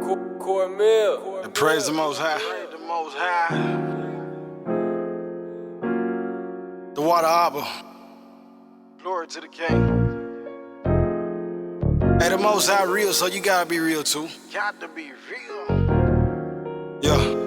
And praise the Most High. The water Abba. Glory to the King. Hey, the Most High real, so you gotta be real too. Got to be real. Yeah.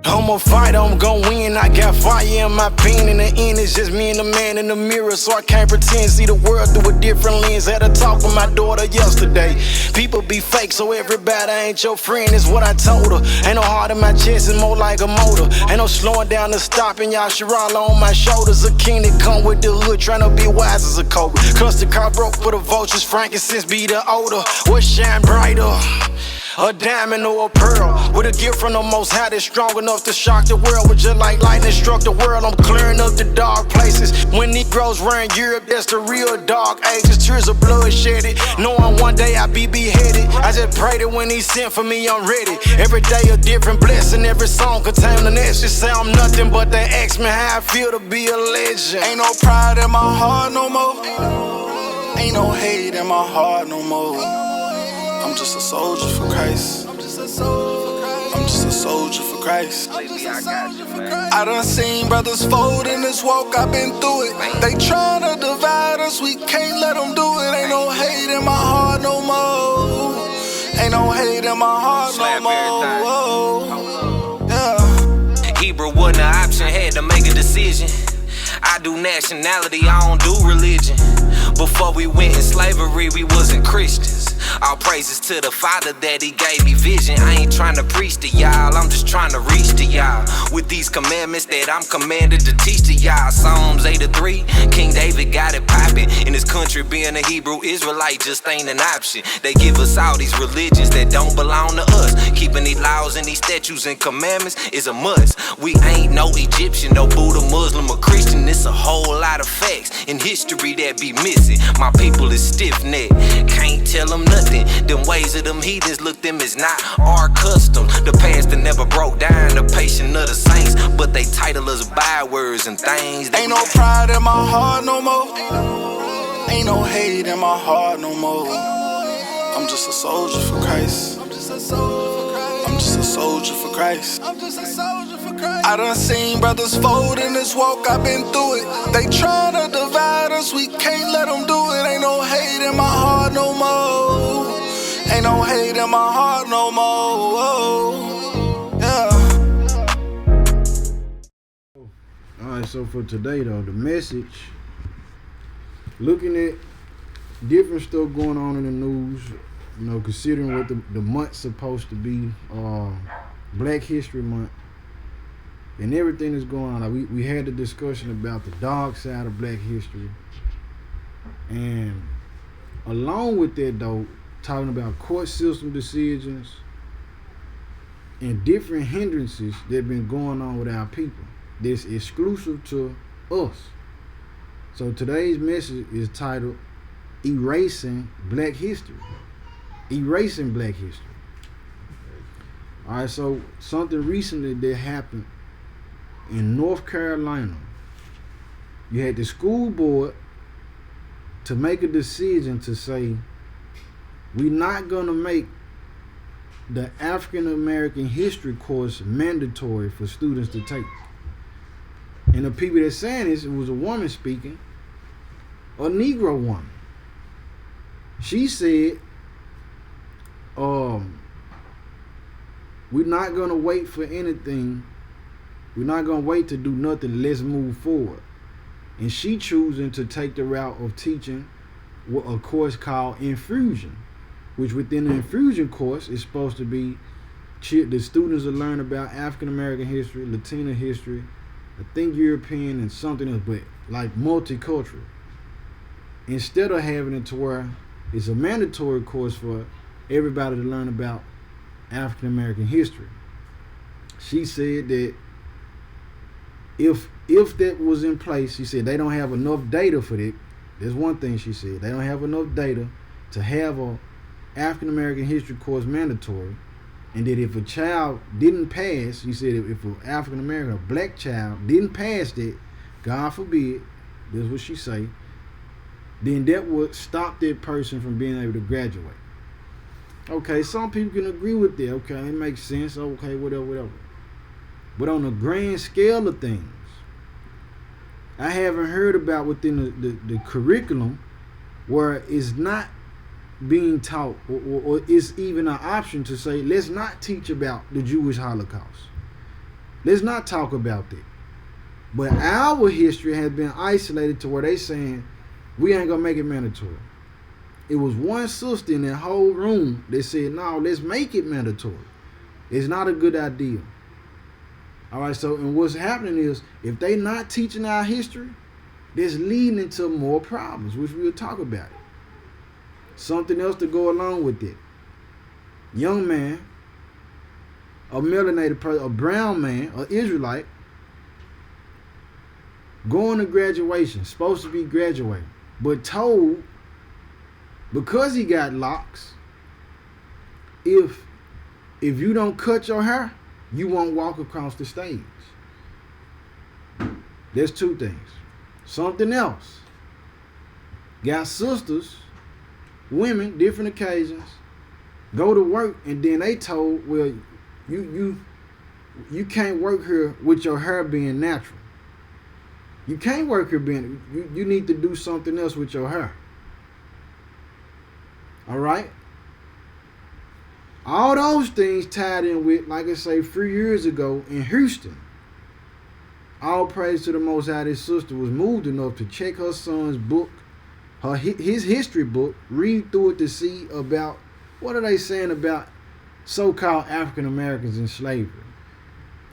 I'ma fight, I'm gon' win. I got fire in my pen. In the end, it's just me and the man in the mirror, so I can't pretend. See the world through a different lens. Had a talk with my daughter yesterday. People be fake, so everybody ain't your friend, is what I told her. Ain't no heart in my chest, it's more like a motor. Ain't no slowing down to stopping, y'all should roll on my shoulders. A king that come with the hood, tryna be wise as a cobra. Cause the car broke for the vultures, frankincense be the odor. What shine brighter? A diamond or a pearl, with a gift from the Most High that's strong enough to shock the world. With just like lightning struck the world, I'm clearing up the dark places. When Negroes were in Europe, that's the real dark ages. Tears of blood shedded, knowing one day I'd be beheaded. I just pray that when he sent for me, I'm ready. Every day a different blessing, every song contain an extra. Say I'm nothing, but they ask me how I feel to be a legend. Ain't no pride in my heart no more. Ain't no hate in my heart no more. I'm just a soldier for Christ. I'm just a soldier for Christ. I done seen brothers fold in this walk, I've been through it. They tryna divide us, we can't let them do it. Ain't no hate in my heart no more. Ain't no hate in my heart no more. Yeah. Hebrew wasn't an option, had to make a decision. I do nationality, I don't do religion. Before we went in slavery, we wasn't Christians. All praises to the Father that he gave me vision. I ain't trying to preach to y'all, I'm just trying to reach to y'all with these commandments that I'm commanded to teach to y'all. Psalms 8:3, King David got it poppin'. In this country, being a Hebrew Israelite just ain't an option. They give us all these religions that don't belong to us. Keeping these laws and these statutes and commandments is a must. We ain't no Egyptian, no Buddha, Muslim, or Christian. It's a whole lot of facts in history that be missing. My people is stiff-necked, can't tell them nothing. Them ways of them heathens, look, them is not our custom. The past that never broke down the patience of the saints, but they title us bywords and things. Ain't no pride in my heart no more. Ain't no hate in my heart no more. I'm just a soldier for Christ. I'm just a soldier for Christ. I done seen brothers fold in this walk, I've been through it. They tryna divide us, we can't let them do it. Ain't no hate in my heart no more. Ain't no hate in my heart no more. Yeah. Alright, so for today though, the message, looking at different stuff going on in the news, you know, considering what the month's supposed to be, Black History Month, and everything that's going on. Like we had the discussion about the dark side of Black history, and along with that though, talking about court system decisions and different hindrances that have been going on with our people that's exclusive to us. So today's message is titled Erasing Black History. Erasing Black history. Alright, so something recently that happened in North Carolina. You had the school board to make a decision to say, we're not going to make the African American history course mandatory for students to take. And the people that saying this, it was a woman speaking, a Negro woman. She said, we're not going to wait for anything. We're not going to wait to do nothing. Let's move forward. And she choosing to take the route of teaching a course called Infusion, which within the Infusion course is supposed to be the students will learn about African American history, Latino history, I think European and something else, but like multicultural. Instead of having it to where it's a mandatory course for everybody to learn about African American history. She said that if that was in place, she said they don't have enough data for that. There's one thing she said. They don't have enough data to have a African American history course mandatory. And that if a child didn't pass, she said if an African American, a black child, didn't pass that, God forbid, this is what she say, then that would stop that person from being able to graduate. Okay, some people can agree with that. Okay, it makes sense. Okay, whatever. But on the grand scale of things, I haven't heard about within the curriculum where it's not being taught or it's even an option to say, let's not teach about the Jewish Holocaust. Let's not talk about that. But our history has been isolated to where they saying, we ain't going to make it mandatory. It was one sister in that whole room that said, no, let's make it mandatory. It's not a good idea. All right, so and what's happening is if they not teaching our history, that's leading into more problems, which we'll talk about it. Something else to go along with it. Young man, a melanated person, a brown man, an Israelite, going to graduation, supposed to be graduating, but told because he got locks, if you don't cut your hair, you won't walk across the stage. There's two things. Something else. Got sisters, women, different occasions, go to work, and then they told, well, you can't work here with your hair being natural. You can't work here being, you need to do something else with your hair. All right? All those things tied in with, like I say, 3 years ago in Houston. All praise to the Most High, this sister was moved enough to check her son's book, his history book, read through it to see about, what are they saying about so-called African Americans in slavery.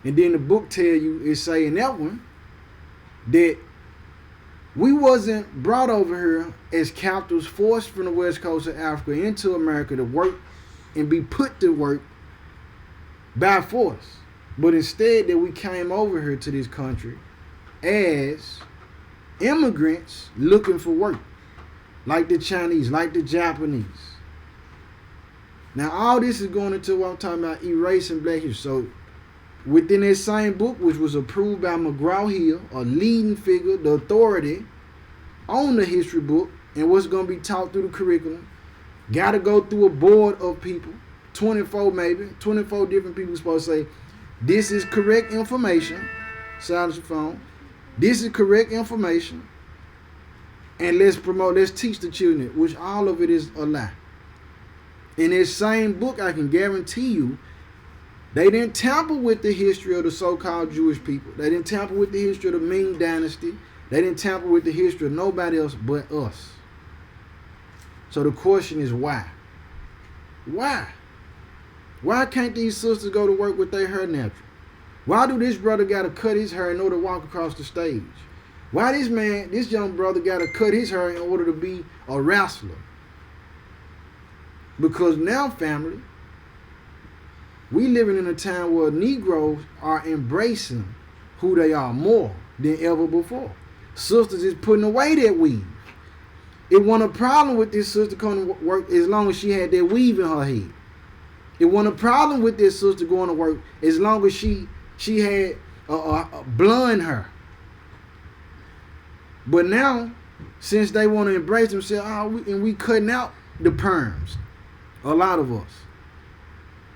And then the book tell you, it say in that one, that we wasn't brought over here as captives forced from the west coast of Africa into America to work and be put to work by force. But instead that we came over here to this country as immigrants looking for work. Like the Chinese, like the Japanese. Now all this is going into what I'm talking about, erasing black history. So within that same book, which was approved by McGraw-Hill, a leading figure, the authority on the history book and what's going to be taught through the curriculum, got to go through a board of people, 24 different people supposed to say, this is correct information, silence your phone, this is correct information, and let's teach the children it, which all of it is a lie. In this same book, I can guarantee you, they didn't tamper with the history of the so-called Jewish people. They didn't tamper with the history of the Ming Dynasty. They didn't tamper with the history of nobody else but us. So the question is why? Why? Why can't these sisters go to work with their hair natural? Why do this brother got to cut his hair in order to walk across the stage? Why this young brother got to cut his hair in order to be a wrestler? Because now, family, we living in a time where Negroes are embracing who they are more than ever before. Sisters is putting away that weave. It wasn't a problem with this sister coming to work as long as she had that weave in her head. It wasn't a problem with this sister going to work as long as she had a blonde hair. But now, since they want to embrace themselves, we cutting out the perms. A lot of us.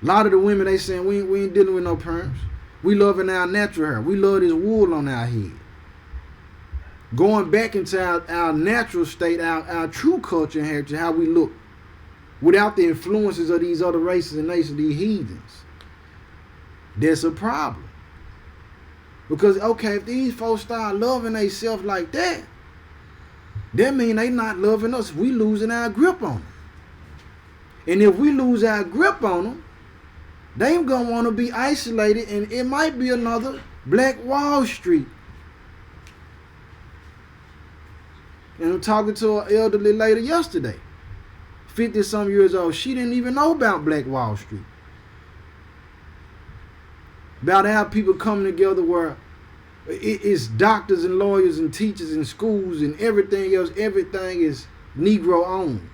A lot of the women, they saying, we ain't dealing with no perms. We loving our natural hair. We love this wool on our head. Going back into our natural state, our true culture and heritage, how we look. Without the influences of these other races and nations, these heathens. That's a problem. Because, okay, if these folks start loving themselves like that means they not loving us. We losing our grip on them. And if we lose our grip on them, they going to want to be isolated, and it might be another Black Wall Street. And I'm talking to an elderly lady yesterday, 50-some years old. She didn't even know about Black Wall Street. About how people come together where it's doctors and lawyers and teachers and schools and everything else. Everything is Negro owned.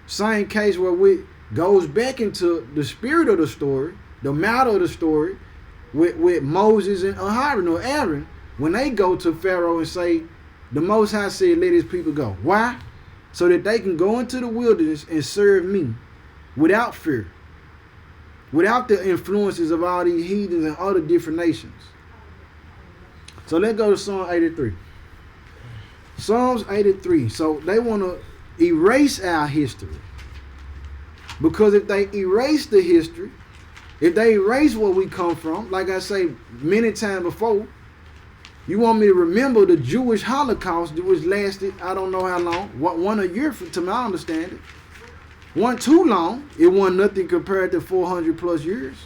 Same case where it goes back into the spirit of the story, the matter of the story, with Moses and Aaron, when they go to Pharaoh and say, The Most High said, let his people go. Why? So that they can go into the wilderness and serve me without fear, without the influences of all these heathens and other different nations. So let's go to Psalm 83. Psalms 83. So they want to erase our history. Because if they erase the history, if they erase where we come from, like I say many times before, you want me to remember the Jewish Holocaust, which lasted, I don't know how long, one a year to my understanding. Wasn't too long. It wasn't nothing compared to 400 plus years.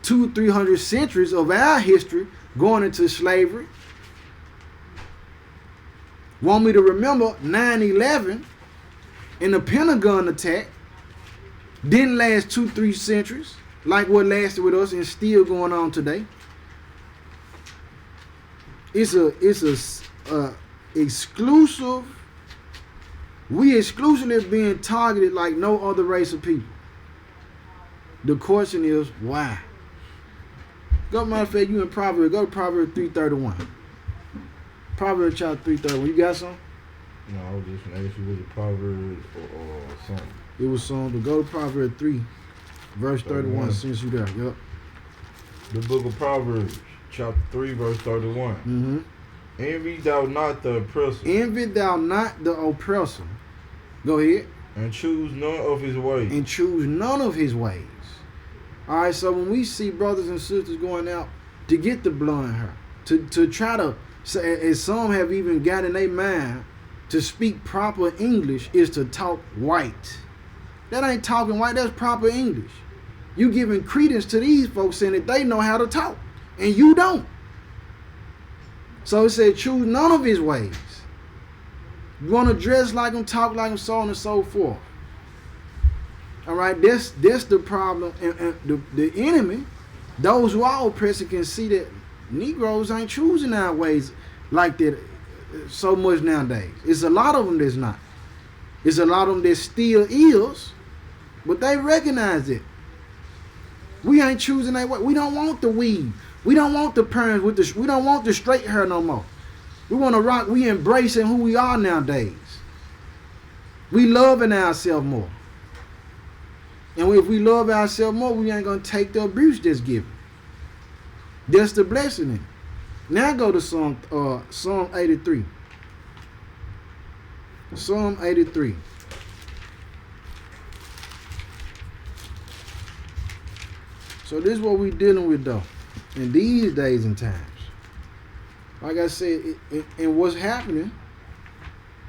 200-300 centuries of our history going into slavery. Want me to remember 9/11 and the Pentagon attack didn't last 2-3 centuries like what lasted with us and still going on today. It's a exclusive. We exclusively being targeted like no other race of people. The question is why? Go, matter of fact, you in Proverbs. Go to Proverbs 3:31. Proverbs chapter 3:31. You got some? No, I was just gonna ask you, was it Proverbs or something? It was some. But go to Proverbs 3, verse 31. Since you there, yep. The book of Proverbs, chapter 3, verse 31. Mm-hmm. Envy thou not the oppressor. Envy thou not the oppressor. Go ahead. And choose none of his ways. And choose none of his ways. All right, so when we see brothers and sisters going out to get the blonde hair, to try to, as some have even got in their mind, to speak proper English is to talk white. That ain't talking white, that's proper English. You giving credence to these folks saying that they know how to talk, and you don't. So it said, choose none of his ways. You want to dress like him, talk like him, so on and so forth. All right, that's the problem. And the enemy, those who are oppressing, can see that Negroes ain't choosing our ways like that so much nowadays. It's a lot of them that's not. It's a lot of them that still is, but they recognize it. We ain't choosing that way. We don't want the weave. We don't want the perms with the. We don't want the straight hair no more. We want to rock. We embracing who we are nowadays. We loving ourselves more. And if we love ourselves more, we ain't gonna take the abuse that's given. That's the blessing in it. Now go to Psalm 83. Psalm 83. So this is what we dealing with though, in these days and times. Like I said, and what's happening,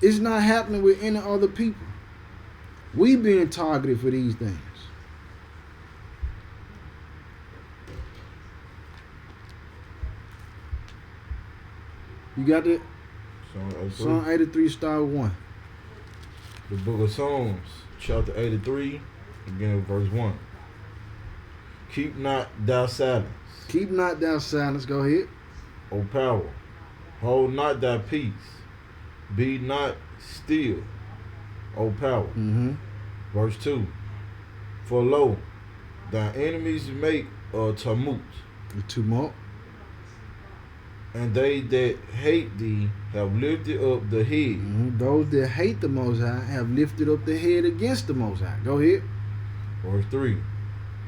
it's not happening with any other people. We being targeted for these things. You got that? Psalm 83, start 1. The book of Psalms, chapter 83, beginning with verse 1. Keep not thou silence. Keep not thou silence. Go ahead. O power, hold not thy peace. Be not still, O power. Mm-hmm. Verse 2. For lo, thy enemies make a tumult, The tumult. and they that hate thee have lifted up the head. Mm-hmm. Those that hate the Most High have lifted up the head against the Most High. Go ahead. Verse 3.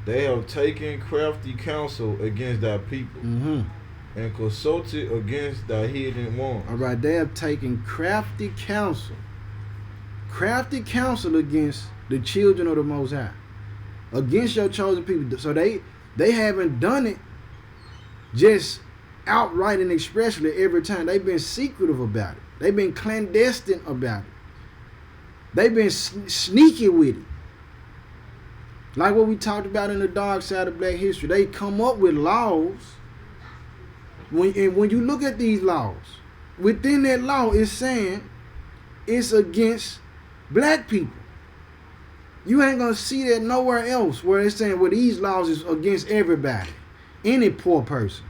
They have taken crafty counsel against thy people, Mm-hmm. and consulted against thy hidden ones. All right, they have taken crafty counsel against the children of the Most High, against your chosen people. So they haven't done it just outright and expressly every time. They've been secretive about it. They've been clandestine about it. They've been sneaky with it. Like what we talked about in the dark side of black history. They come up with laws. When you look at these laws, within that law it's saying it's against black people. You ain't gonna see that nowhere else where it's saying, well, these laws is against everybody, any poor person.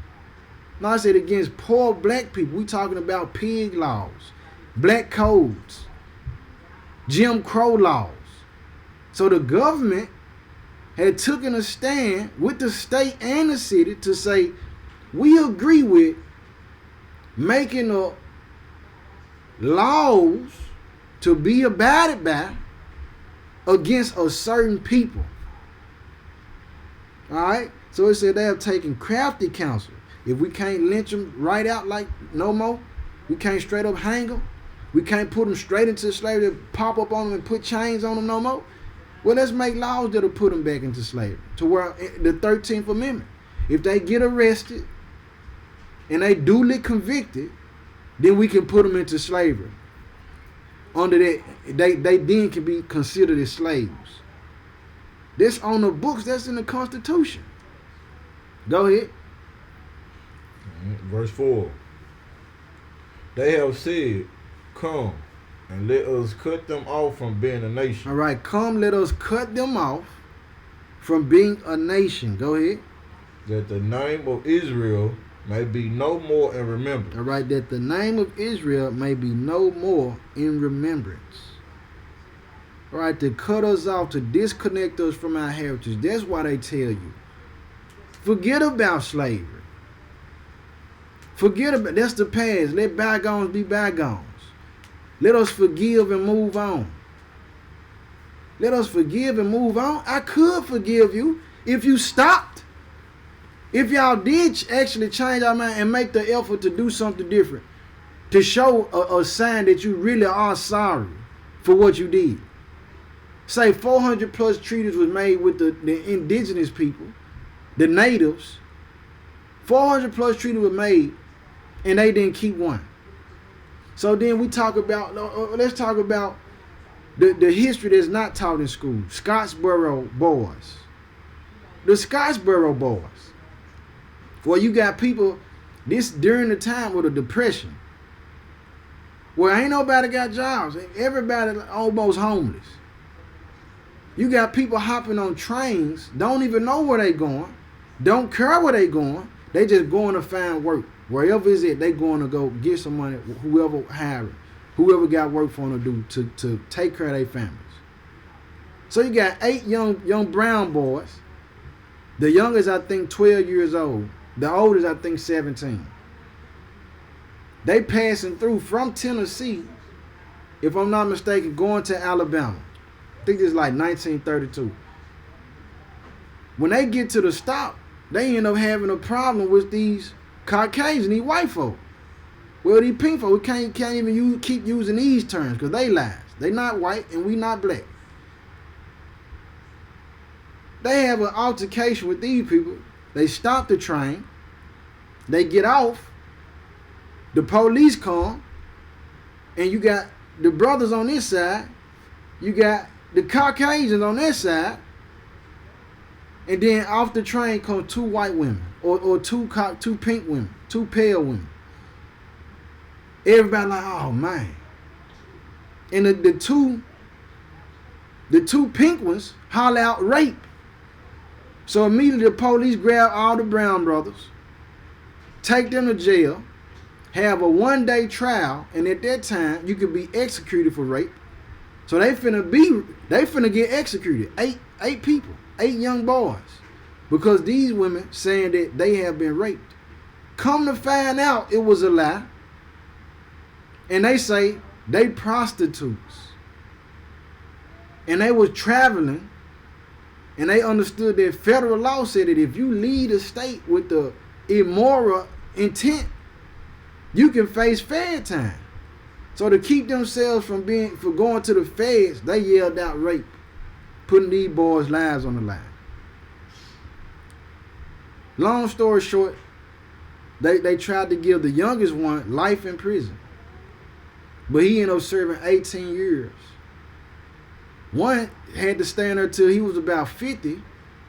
No, I said against poor black people. We talking about pig laws, black codes, Jim Crow laws. So the government had taken a stand with the state and the city to say, we agree with making laws to be abided by against a certain people. Alright? So it said they have taken crafty counsel. If we can't lynch them right out like no more, we can't straight up hang them, we can't put them straight into slavery, pop up on them and put chains on them no more. Well, let's make laws that'll put them back into slavery. To where the 13th Amendment, if they get arrested and they duly convicted, then we can put them into slavery. Under that, they then can be considered as slaves. That's on the books. That's in the Constitution. Go ahead. Verse 4. They have said, come and let us cut them off from being a nation. All right, come, let us cut them off from being a nation. Go ahead. That the name of Israel may be no more in remembrance. All right, that the name of Israel may be no more in remembrance. All right, to cut us off, to disconnect us from our heritage. That's why they tell you, forget about slavery. Forget about, that's the past. Let bygones be bygones. Let us forgive and move on. Let us forgive and move on. I could forgive you if you stopped. If y'all did actually change our mind and make the effort to do something different, to show a sign that you really are sorry for what you did. Say 400 plus treaties was made with the indigenous people, the natives. 400 plus treaties were made and they didn't keep one. So then we talk about, let's talk about the history that's not taught in school. Scottsboro boys. The Scottsboro boys. Well, you got people, this during the time of the Depression, where ain't nobody got jobs. Everybody almost homeless. You got people hopping on trains, don't even know where they going, don't care where they going. They just going to find work. Wherever is it, they going to go get some money, whoever hired, whoever got work for them to do to take care of their families. So you got 8 young brown boys. The youngest, I think, 12 years old. The oldest, I think, 17. They passing through from Tennessee, if I'm not mistaken, going to Alabama. I think it's like 1932. When they get to the stop, they end up having a problem with these Caucasian, these white folk. Well, these pink folk, we can't even keep using these terms because they lies. They not white and we not black. They have an altercation with these people. They stop the train. They get off. The police come. And you got the brothers on this side. You got the Caucasians on this side. And then off the train come 2 white women. Or two pink women. 2 pale women. Everybody like, oh man. And the two pink ones holler out rape. So immediately the police grab all the brown brothers, take them to jail, have a 1-day trial, and at that time you could be executed for rape. So they finna get executed. 8 people, 8 young boys, because these women saying that they have been raped. Come to find out it was a lie. And they say they prostitutes. And they was traveling. And they understood that federal law said that if you leave the state with the immoral intent, you can face fed time. So to keep themselves from going to the feds, they yelled out rape, putting these boys' lives on the line. Long story short, they tried to give the youngest one life in prison. But he ended up serving 18 years. One had to stay in there till he was about 50,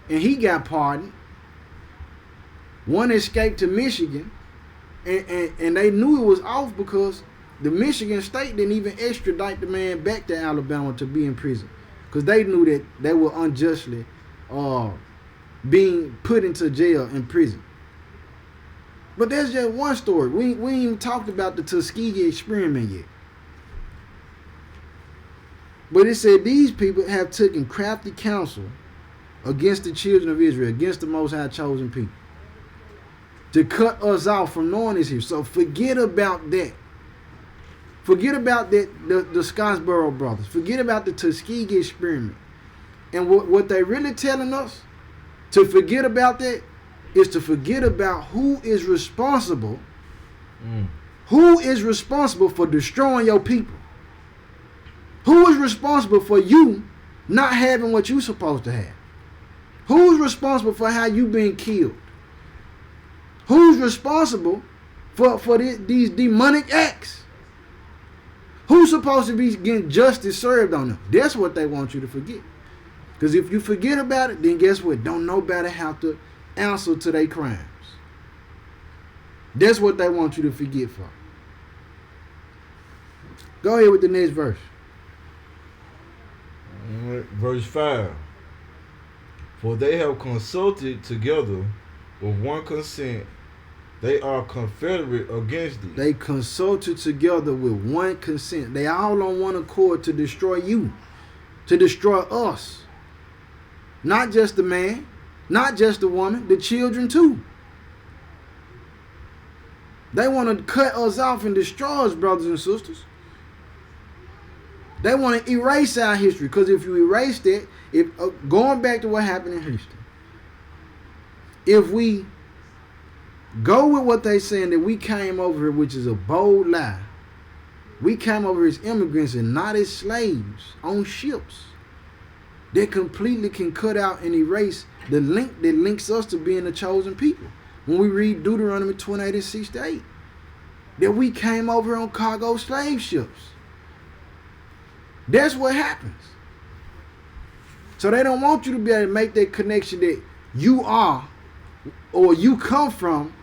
and he got pardoned. One escaped to Michigan, and they knew it was off because the Michigan state didn't even extradite the man back to Alabama to be in prison, because they knew that they were unjustly being put into jail and prison. But that's just one story. We ain't even talked about the Tuskegee experiment yet. But it said these people have taken crafty counsel against the children of Israel, against the Most High chosen people, to cut us off from knowing this here. So forget about that. Forget about the Scottsboro brothers. Forget about the Tuskegee experiment. And what they really telling us to forget about that is to forget about who is responsible. Who is responsible for destroying your people? Who is responsible for you not having what you're supposed to have? Who's responsible for how you being killed? Who's responsible for these demonic acts? Who's supposed to be getting justice served on them? That's what they want you to forget. Because if you forget about it, then guess what? Don't nobody have to answer to their crimes. That's what they want you to forget for. Go ahead with the next verse. Verse 5. For they have consulted together with one consent. They are confederate against thee. They consulted together with one consent. They all on one accord to destroy you, to destroy us. Not just the man, not just the woman, the children too. They want to cut us off and destroy us, brothers and sisters. They want to erase our history, because if you erase that, going back to what happened in Houston, if we go with what they saying that we came over here, which is a bold lie, we came over as immigrants and not as slaves on ships, that completely can cut out and erase the link that links us to being the chosen people. When we read Deuteronomy 28 and 68, that we came over on cargo slave ships. That's what happens. So they don't want you to be able to make that connection that you are or you come from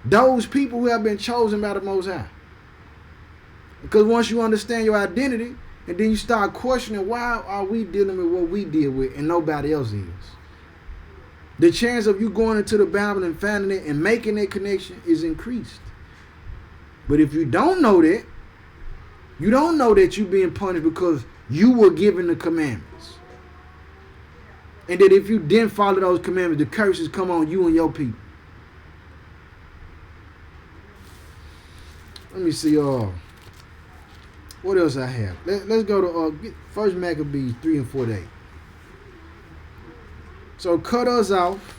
those people who have been chosen by the Most High. Because once you understand your identity, and then you start questioning, why are we dealing with what we deal with and nobody else is? The chance of you going into the Bible and finding it and making that connection is increased. But if you don't know that, you don't know that you're being punished because you were given the commandments. And that if you didn't follow those commandments, the curses come on you and your people. Let me see, what else I have? Let's go to First Maccabees 3 and 48. So cut us off,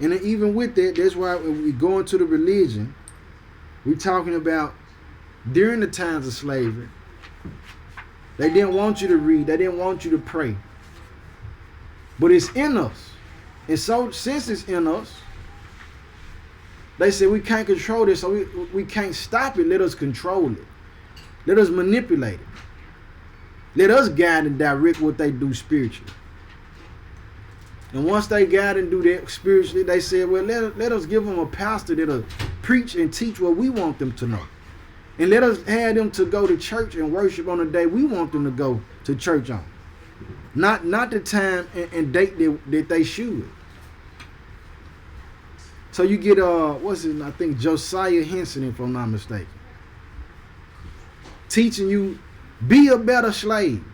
and then even with that, that's why when we go into the religion, we're talking about during the times of slavery. They didn't want you to read. They didn't want you to pray. But it's in us. And so since it's in us, they said we can't control this, so we can't stop it. Let us control it. Let us manipulate it. Let us guide and direct what they do spiritually. And once they guide and do that spiritually, they said, well, let us give them a pastor that'll preach and teach what we want them to know. And let us have them to go to church and worship on the day we want them to go to church on. Not the time and date that they should. So you get, I think Josiah Henson, if I'm not mistaken, teaching you, be a better slave.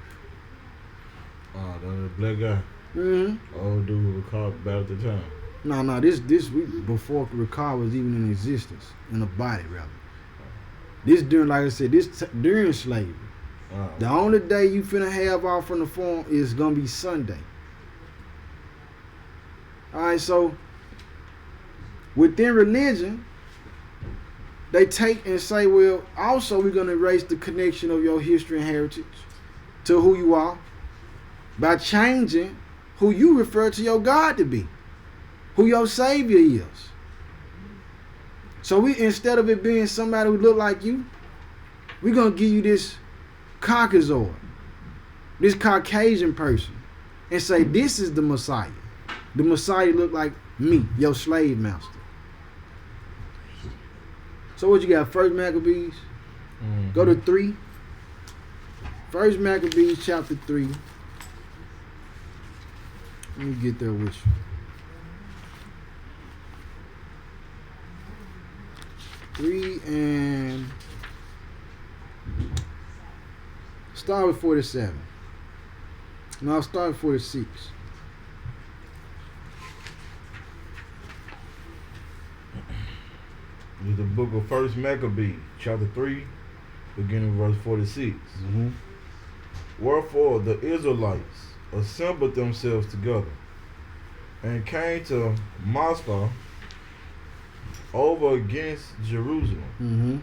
The black guy. Mm-hmm. Old dude who recalled back at the time. No, this before Ricard was even in existence, in the body rather. This during, like I said, during slavery. The only day you finna have off from the farm is gonna be Sunday. Alright, so within religion, they take and say, well, also we're gonna erase the connection of your history and heritage to who you are by changing who you refer to your God to be, who your Savior is. So we, instead of it being somebody who look like you, we're gonna give you this Caucasoid, this Caucasian person, and say this is the Messiah. The Messiah look like me, your slave master. So what you got? First Maccabees? Mm-hmm. Go to 3. First Maccabees chapter 3. Let me get there with you. 3 and start with 47. No, I'll start with 46. This is the book of First Maccabees, chapter 3, beginning verse 46. Mm-hmm. Wherefore the Israelites assembled themselves together and came to Mizpah over against Jerusalem. Mm-hmm.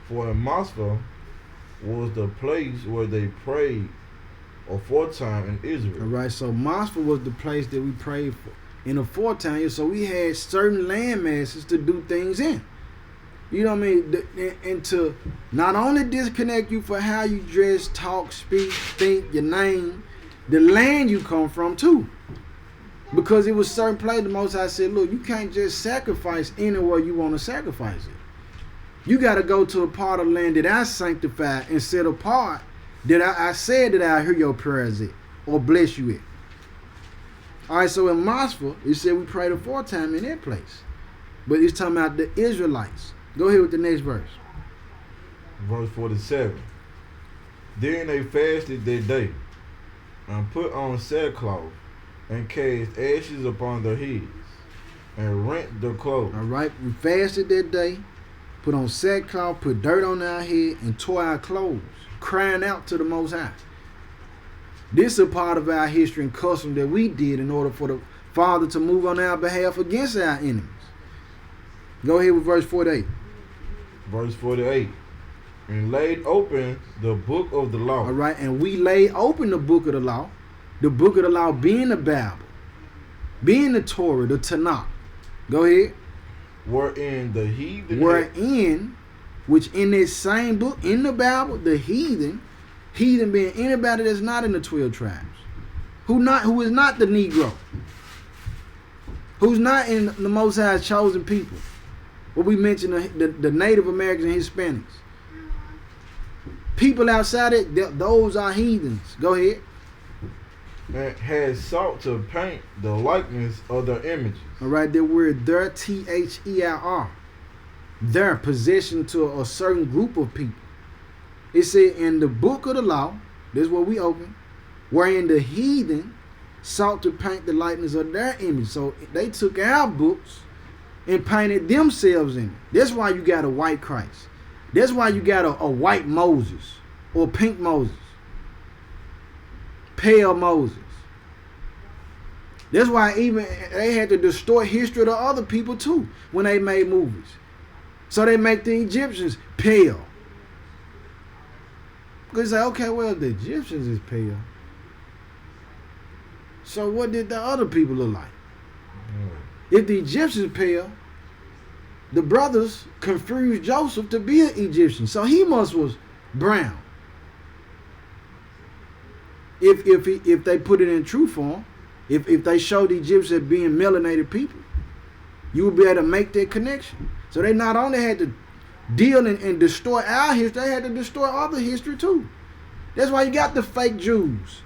For in Mizpah was the place where they prayed aforetime in All Israel. right, so Mosfet was the place that we prayed for in the foretime. So we had certain land masses to do things in. You know what I mean? And to not only disconnect you for how you dress, talk, speak, think, your name, the land you come from too. Because it was certain place the Most High said, look, you can't just sacrifice anywhere you want to sacrifice it. You got to go to a part of the land that I sanctified and set apart, that I said that I hear your prayers at or bless you at. All right, so in Mosfet, it said we prayed aforetime in that place. But it's talking about the Israelites. Go ahead with the next verse. Verse 47. Then they fasted that day, and put on sackcloth, and cast ashes upon their heads, and rent their clothes. All right, we fasted that day, put on sackcloth, put dirt on our head, and tore our clothes, crying out to the Most High. This is a part of our history and custom that we did in order for the Father to move on our behalf against our enemies. Go ahead with verse 48. Verse 48. And laid open the book of the law. All right, and we laid open the book of the law being the Bible, being the Torah, the Tanakh. Go ahead. Wherein the heathen. Which in this same book, in the Bible, the heathen being anybody that's not in the 12 tribes, who is not the Negro, who's not in the Most High's chosen people. What we mentioned, the Native Americans and Hispanics. People outside it, those are heathens. Go ahead. And had sought to paint the likeness of their images. All right, that word their, T-H-E-I-R. Their possession to a certain group of people. It said in the book of the law, this is what we open, wherein the heathen sought to paint the likeness of their image. So they took our books and painted themselves in it. That's why you got a white Christ. That's why you got a white Moses or pink Moses, pale Moses. That's why even they had to distort history of the other people too when they made movies. So they make the Egyptians pale. Because they say, okay, well, the Egyptians is pale. So what did the other people look like? If the Egyptians pale, the brothers confused Joseph to be an Egyptian. So he was brown. If they put it in true form, if they showed the Egyptians as being melanated people, you would be able to make that connection. So they not only had to deal and destroy our history, they had to destroy other history too. That's why you got the fake Jews.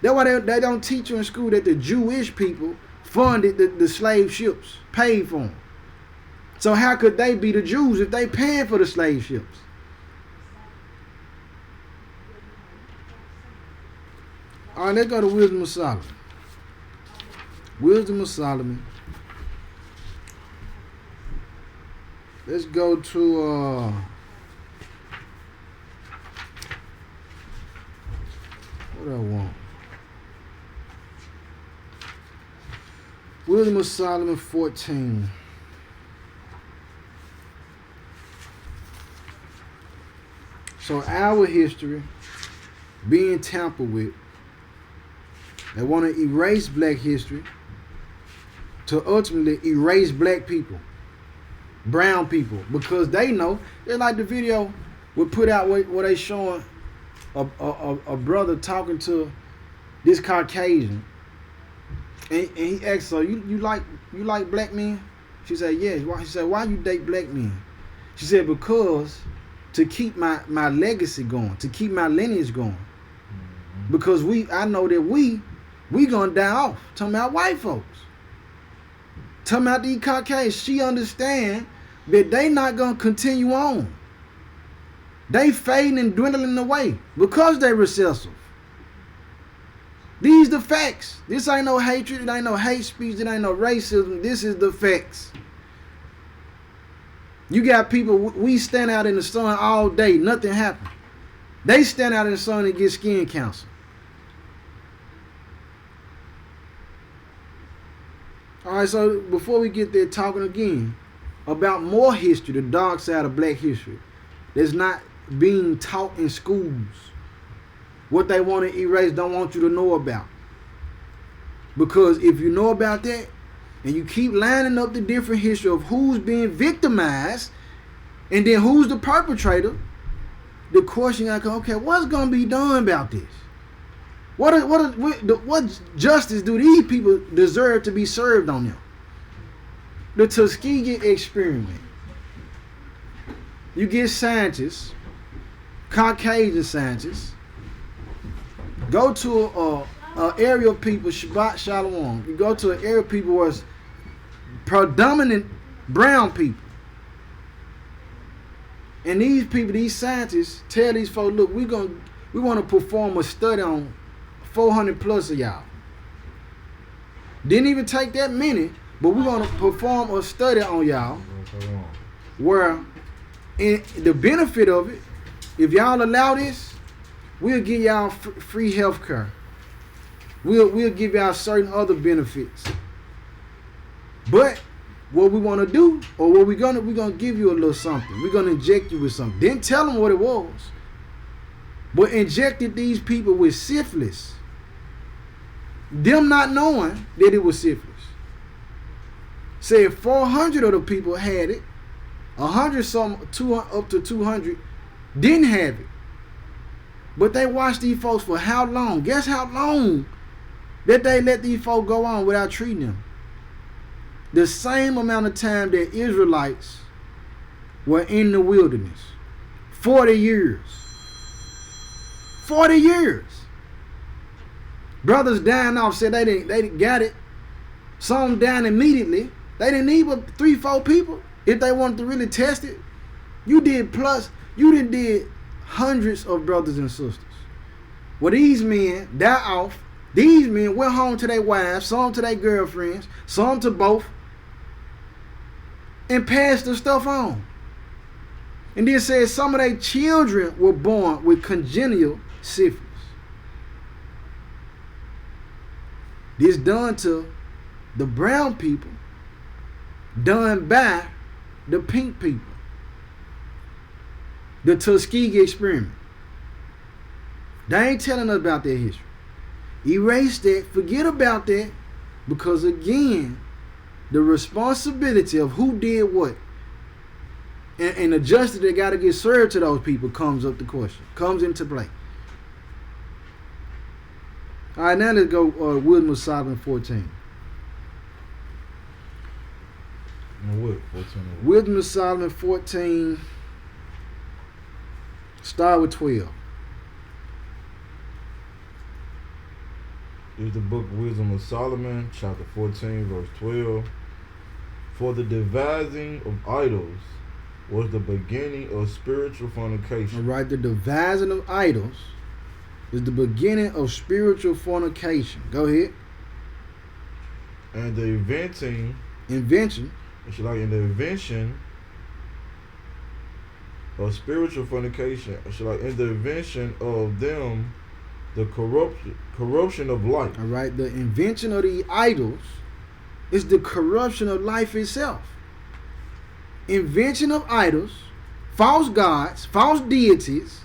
That's why they don't teach you in school that the Jewish people funded the slave ships, paid for them. So how could they be the Jews if they paying for the slave ships? All right, let's go to Wisdom of Solomon. Wisdom of Solomon. Let's go to what do I want? Wisdom of Solomon 14. So our history being tampered with, they want to erase black history to ultimately erase black people, brown people, because they know, they're like the video we put out where they showing a brother talking to this Caucasian, and he asked her, you like black men? She said, yes. Why? She said, why you date black men? She said, because to keep my legacy going, to keep my lineage going. Mm-hmm. Because I know that we gonna die off. Talking about white folks. Talking about these Caucasians. She understand that they not gonna continue on. They fading and dwindling away because they recessive. These the facts. This ain't no hatred. It ain't no hate speech. It ain't no racism. This is the facts. You got people, we stand out in the sun all day, nothing happens. They stand out in the sun and get skin cancer. All right, so before we get there, talking again about more history, the dark side of black history, that's not being taught in schools. What they want to erase, don't want you to know about. Because if you know about that, and you keep lining up the different history of who's being victimized, and then who's the perpetrator, the question I go, okay, what's gonna be done about this? What justice do these people deserve to be served on them? The Tuskegee experiment. You get scientists, Caucasian scientists, go to a area of people, Shabbat Shalom. You go to an area of people where it's predominant brown people. And these people, these scientists, tell these folks, look, we want to perform a study on 400 plus of y'all. Didn't even take that many, but we're going to perform a study on y'all where in the benefit of it, if y'all allow this, we'll give y'all free health care. We'll give y'all certain other benefits. But what we want to do, or what we're gonna give you a little something. We're gonna inject you with something. Didn't tell them what it was, but injected these people with syphilis. Them not knowing that it was syphilis. Said 400 of the people had it, 100 some, 200, up to 200 didn't have it. But they watched these folks for how long? Guess how long that they let these folks go on without treating them? The same amount of time that Israelites were in the wilderness. 40 years. 40 years. Brothers dying off said they got it. Some dying immediately. They didn't need but 3-4 people if they wanted to really test it. You did hundreds of brothers and sisters. Well, these men die off. These men went home to their wives, some to their girlfriends, some to both, and passed the stuff on. And then says some of their children were born with congenital syphilis. This done to the brown people, done by the pink people. The Tuskegee experiment. They ain't telling us about their history. Erase that, forget about that, because again, the responsibility of who did what and the justice that got to get served to those people comes up the question, comes into play. All right, now let's go Wisdom of Solomon 14. What? 14. Wisdom of Solomon 14, start with 12. Here's the book Wisdom of Solomon, chapter 14, verse 12. For the devising of idols was the beginning of spiritual fornication. All right, the devising of idols is the beginning of spiritual fornication. Go ahead. And the invention. It's like in the invention of spiritual fornication. It's like in the invention of them, the corruption of life. All right, the invention of the idols is the corruption of life itself. Invention of idols, false gods, false deities,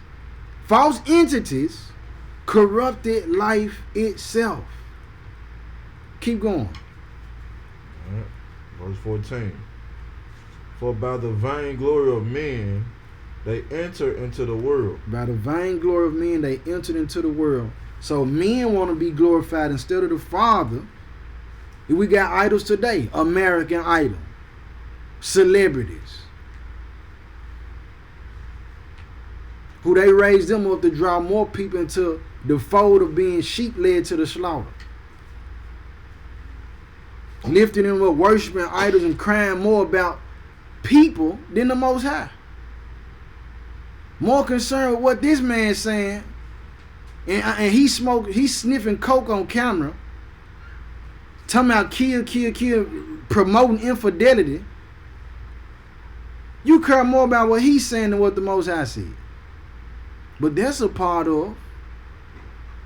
false entities, corrupted life itself. Keep going. All right. Verse 14. For by the vain glory of men they enter into the world. By the vain glory of men they entered into the world. So men want to be glorified instead of the Father. We got idols today. American Idol. Celebrities. Who they raise them up to draw more people into the fold of being sheep led to the slaughter. Lifting them up, worshiping idols and crying more about people than the Most High. More concerned with what this man's saying. And he's sniffing coke on camera. Talking about kill, promoting infidelity. You care more about what he's saying than what the Most High said. But that's a part of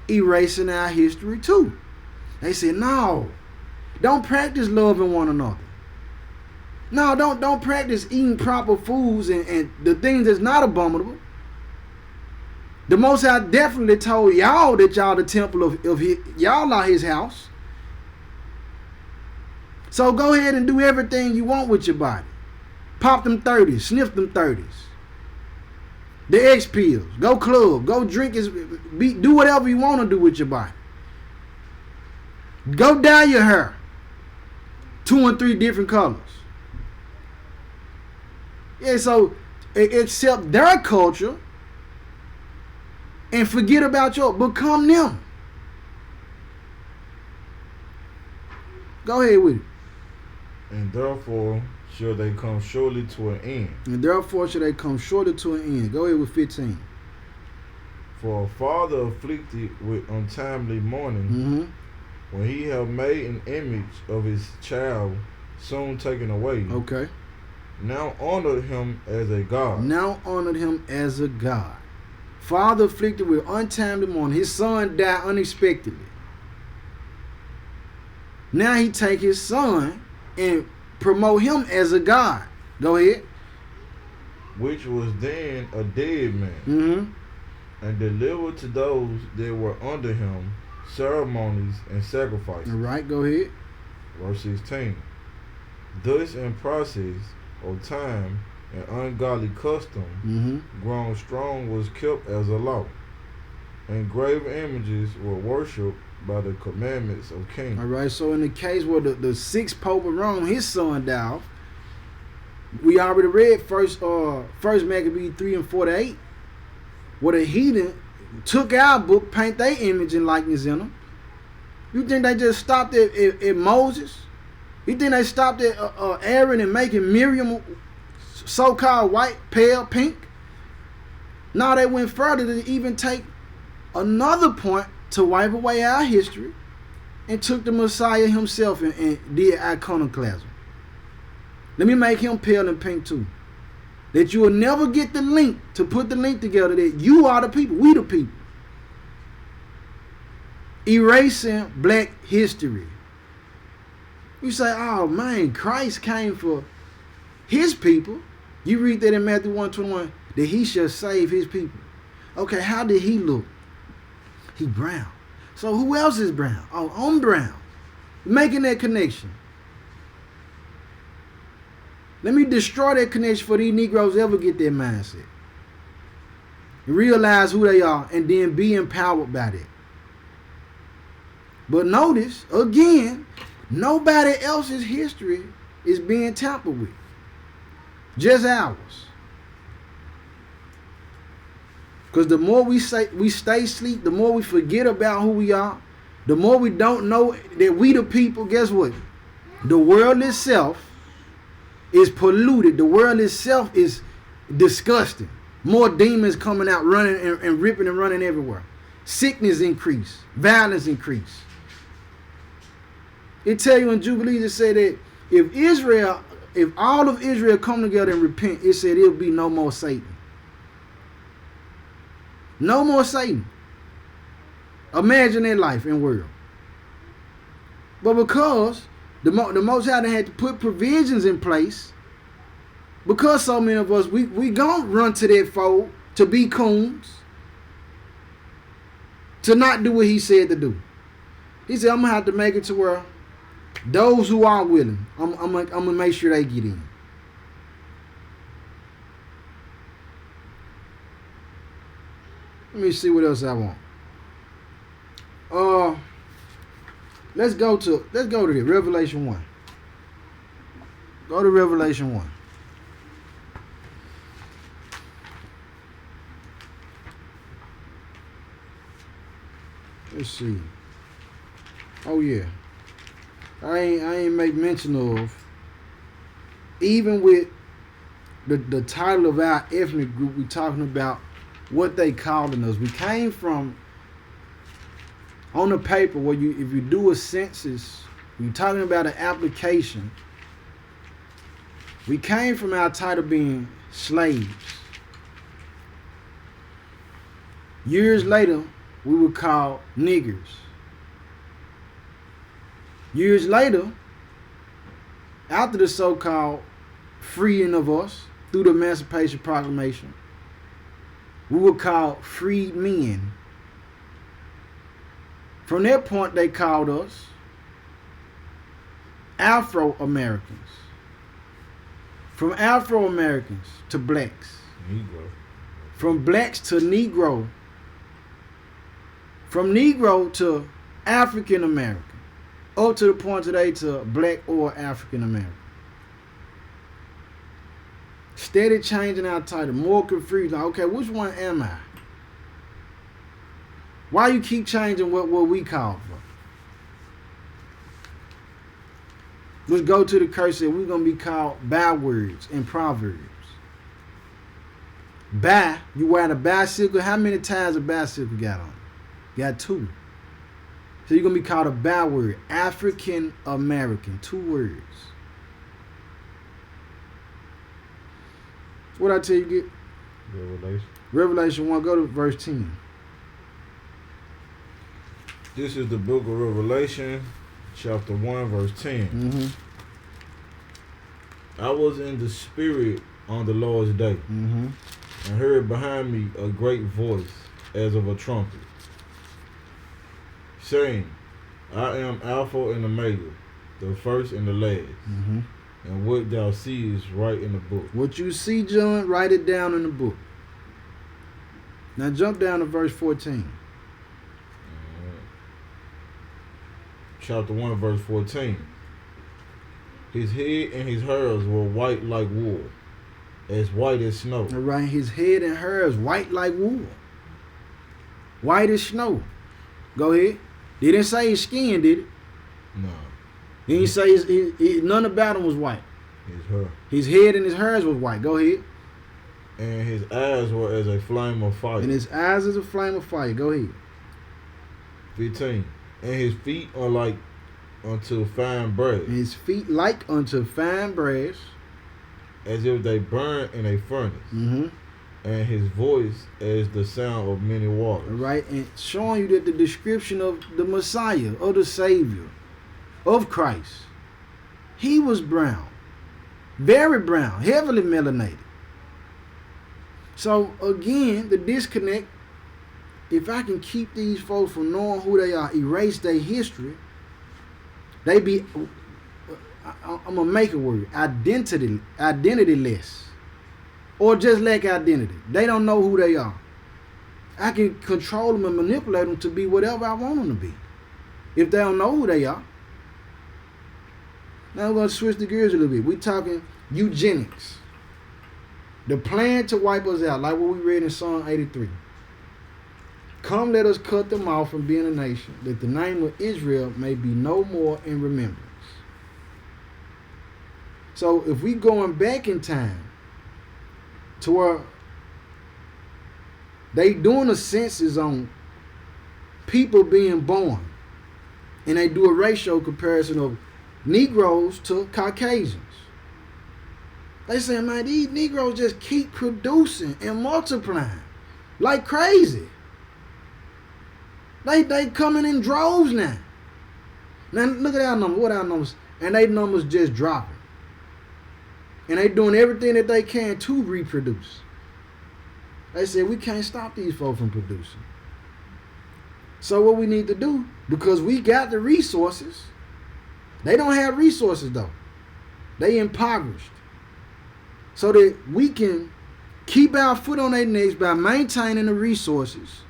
erasing our history too. They say, no, don't practice loving one another. No, don't practice eating proper foods and the things that's not abominable. The Most High definitely told y'all that y'all the temple of his, y'all are his house. So go ahead and do everything you want with your body. Pop them 30s, sniff them 30s. The X pills, go club, go drink, do whatever you want to do with your body. Go dye your hair 2 and 3 different colors. Yeah, so accept their culture and forget about become them. Go ahead with it. And therefore shall they come surely to an end. And therefore shall they come surely to an end. Go ahead with 15. For a father afflicted with untimely mourning, when he have made an image of his child soon taken away, Okay. now honored him as a god. Now honored him as a god. Father afflicted with untimely mourning. His son died unexpectedly. Now he take his son and promote him as a god. Go ahead. Which was then a dead man, and delivered to those that were under him ceremonies and sacrifices. All right, go ahead. Verse 16. Thus in process of time and ungodly custom, grown strong was kept as a law, and graven images were worshipped by the commandments of kings. All right, so in the case where the sixth Pope of Rome, his son died off, we already read first Maccabees 3 and 48, where the heathen took our book, paint their image and likeness in them. You think they just stopped at Moses? You think they stopped at Aaron and making Miriam so-called white, pale, pink? Now they went further to even take another point to wipe away our history and took the Messiah himself and did iconoclasm. Let me make him pale and pink too. That you will never get the link to put the link together that you are the people, we the people. Erasing black history. You say, oh man, Christ came for his people. You read that in Matthew 1:21, that he shall save his people. Okay, how did he look? He brown. So who else is brown? Oh, I'm brown. Making that connection. Let me destroy that connection for these Negroes ever get their mindset. Realize who they are and then be empowered by that. But notice, again, nobody else's history is being tampered with. Just ours. Because the more we stay asleep, the more we forget about who we are, the more we don't know that we the people, guess what? The world itself is polluted. The world itself is disgusting. More demons coming out running and ripping and running everywhere. Sickness increase. Violence increase. It tell you in Jubilees, it said that if all of Israel come together and repent, it said it'll be no more Satan. No more Satan. Imagine that life and world. But because the Most High had to put provisions in place, because so many of us, we gonna run to that fold to be coons, to not do what he said to do. He said, I'm gonna have to make it to where those who are willing, I'm gonna make sure they get in. Let me see what else I want. Let's go to this, Revelation 1. Go to Revelation 1. Let's see. Oh yeah. I ain't make mention of, even with the title of our ethnic group, we talking about what they calling us. We came from, on the paper, where if you do a census, you're talking about an application, We came from our title being slaves. Years later, we were called niggers. Years later, after the so-called freeing of us through the Emancipation Proclamation, we were called freed men. From that point, they called us Afro-Americans. From Afro-Americans to blacks. Negro. From blacks to Negro. From Negro to African-American. Up to the point today to black or African-American. Steady changing our title. More confused. Okay, which one am I? Why you keep changing what we call for? Let's go to the curse that we're going to be called bywords and proverbs. By, you wearing a bicycle. How many tires a bicycle got on? Got 2. So you're going to be called a byword. African American. 2 words. What I tell you get? Revelation. Revelation 1, go to verse 10. This is the book of Revelation, chapter 1, verse 10. Mm-hmm. I was in the spirit on the Lord's day, Mm-hmm. and heard behind me a great voice as of a trumpet, saying, I am Alpha and Omega, the first and the last. Mm-hmm. And what thou seest, write in the book. What you see, John, write it down in the book. Now jump down to verse 14. Chapter 1, verse 14. His head and his hairs were white like wool, as white as snow. All right, his head and hairs white like wool. White as snow. Go ahead. They didn't say his skin, did it? No. He didn't say none about him was white. His hair. His head and his hairs was white. Go ahead. And his eyes were as a flame of fire. And his eyes is a flame of fire. Go ahead. 15. And his feet are like unto fine brass, And his feet like unto fine brass. as if they burn in a furnace. Mm-hmm. And his voice as the sound of many waters. All right, and showing you that the description of the Messiah, of the Savior, of Christ, he was brown, very brown, heavily melanated. So again, the disconnect, if I can keep these folks from knowing who they are, erase their history, they be, I'm going to make a word, identityless. Or just lack identity. They don't know who they are. I can control them and manipulate them to be whatever I want them to be. If they don't know who they are. Now we're going to switch the gears a little bit. We're talking eugenics. The plan to wipe us out, like what we read in Psalm 83. Come, let us cut them off from being a nation, that the name of Israel may be no more in remembrance. So if we going back in time, to where they doing a census on people being born, and they do a ratio comparison of Negroes to Caucasians. They say, man, these Negroes just keep producing and multiplying like crazy. They coming in droves now. Now look at our numbers. What our numbers? And they numbers just dropping. And they doing everything that they can to reproduce. They said, we can't stop these folks from producing. So what we need to do, because we got the resources, they don't have resources though. They impoverished. So that we can keep our foot on their necks by maintaining the resources.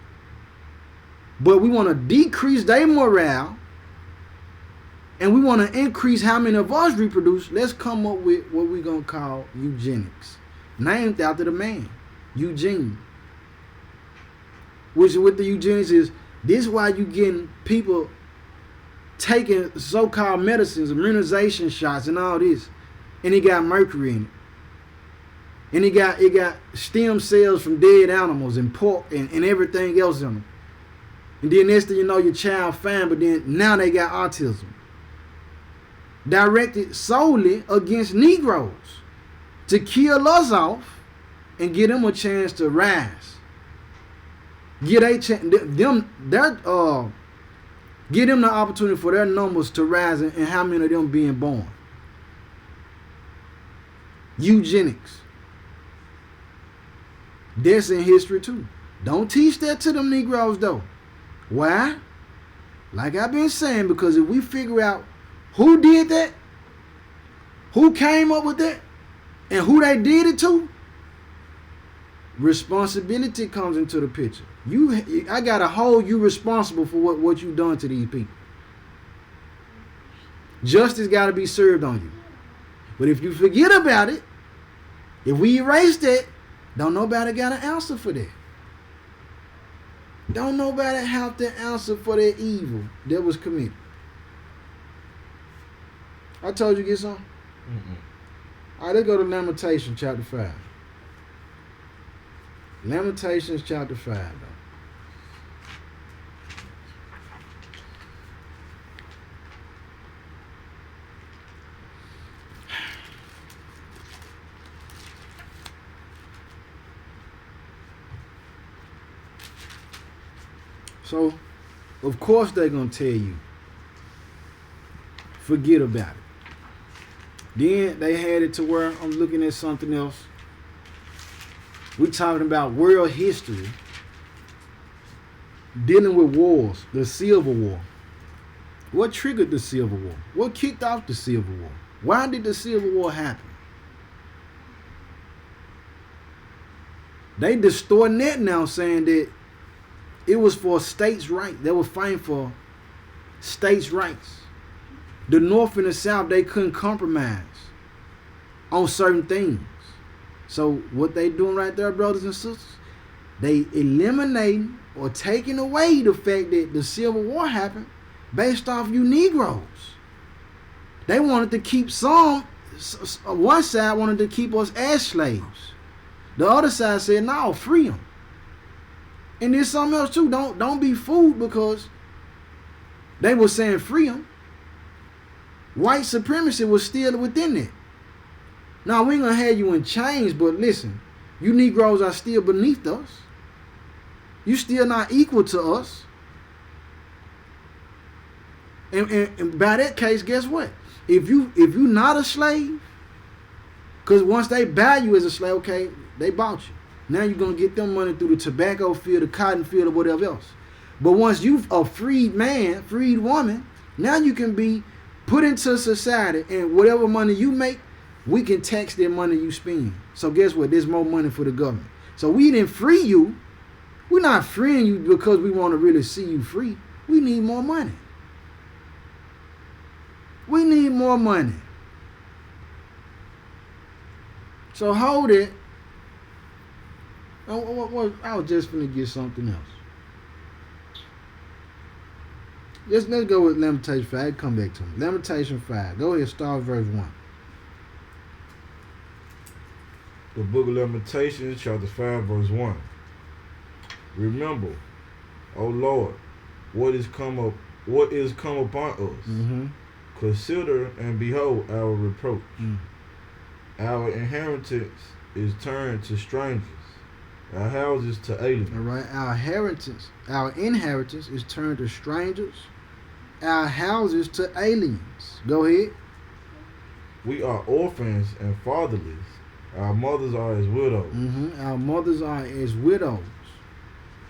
But we want to decrease their morale. And we want to increase how many of us reproduce. Let's come up with what we're going to call eugenics. Named after the man, Eugene. Which with the eugenics is, this is why you getting people taking so-called medicines, immunization shots and all this. And it got mercury in it. And it got stem cells from dead animals and pork and everything else in them. And then next thing you know, your child fine, but then now they got autism. Directed solely against Negroes. to kill us off and give them a chance to rise. Give give them the opportunity for their numbers to rise and how many of them being born. Eugenics. That's in history too. Don't teach that to them Negroes though. Why? Like I've been saying, because if we figure out who did that, who came up with that, and who they did it to, responsibility comes into the picture. I gotta hold you responsible for what you done to these people. Justice gotta be served on you. But if you forget about it, if we erase that, don't nobody got an answer for that. Don't nobody have to answer for that evil that was committed. I told you get some. All right, let's go to Lamentations chapter 5. Lamentations chapter 5, though. So, of course they're going to tell you, forget about it. Then they had it to where I'm looking at something else. We're talking about world history, dealing with wars, the Civil War. What triggered the Civil War? What kicked off the Civil War? Why did the Civil War happen? They distorting that now, saying that it was for states' rights. They were fighting for states' rights. The North and the South, they couldn't compromise on certain things. So what they doing right there, brothers and sisters, they eliminating or taking away the fact that the Civil War happened based off you Negroes. They wanted to keep one side wanted to keep us as slaves. The other side said, no, free them. And there's something else too. Don't be fooled, because they were saying free them. White supremacy was still within it. Now, we ain't going to have you in chains, but listen, you Negroes are still beneath us. You still not equal to us. And by that case, guess what? If you not a slave, because once they buy you as a slave, okay, they bought you. Now you're going to get them money through the tobacco field, the cotton field, or whatever else. But once you're a freed man, freed woman, now you can be put into society, and whatever money you make, we can tax that money you spend. So guess what? There's more money for the government. So we didn't free you. We're not freeing you because we want to really see you free. We need more money. We need more money. So hold it. I was just going to get something else. Let's go with Lamentation 5. Come back to me. Lamentation 5. Go ahead, start verse 1. The book of Lamentations, chapter 5, verse 1. Remember, O Lord, what is come upon us. Mm-hmm. Consider and behold our reproach. Our inheritance is turned to strangers, our houses to aliens. All right, our inheritance is turned to strangers, our houses to aliens. Go ahead. We are orphans and fatherless. Our mothers are as widows. Mm-hmm. Our mothers are as widows.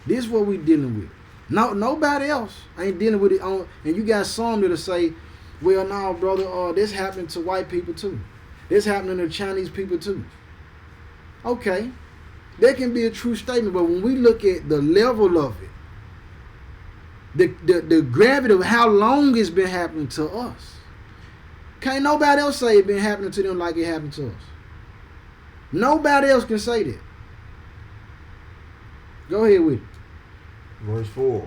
This is what we dealing with. No, nobody else ain't dealing with it. And you got some that'll say, well, no, brother, this happening to white people too. This happening to Chinese people too. Okay, that can be a true statement, but when we look at the level of it, the gravity of how long it's been happening to us, can't nobody else say it been happening to them like it happened to us. Nobody else can say that. Go ahead with it. Verse 4.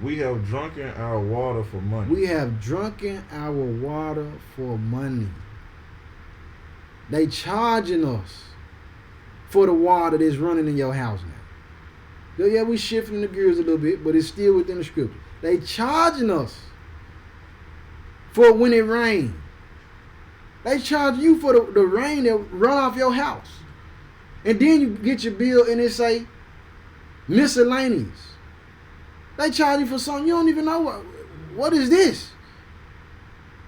We have drunken our water for money. We have drunken our water for money. They charging us for the water that's running in your house now. Yeah, we shifting the gears a little bit, but it's still within the scripture. They charging us for when it rains. They charge you for the rain that run off your house. And then you get your bill and it say miscellaneous. They charge you for something you don't even know what is this?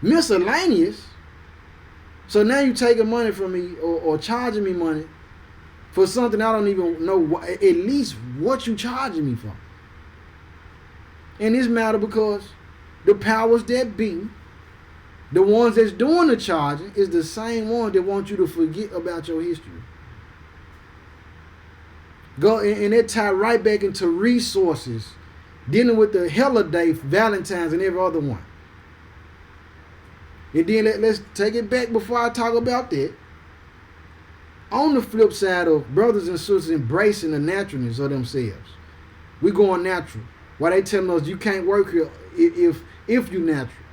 Miscellaneous. So now you taking money from me or charging me money for something I don't even know at least what you charging me for. And this matter because the powers that be, the ones that's doing the charging, is the same ones that want you to forget about your history. Go and it tie right back into resources, dealing with the holiday, Valentine's, and every other one. And then let's take it back before I talk about that. On the flip side of brothers and sisters embracing the naturalness of themselves, we going natural. Why they telling us you can't work here if you natural.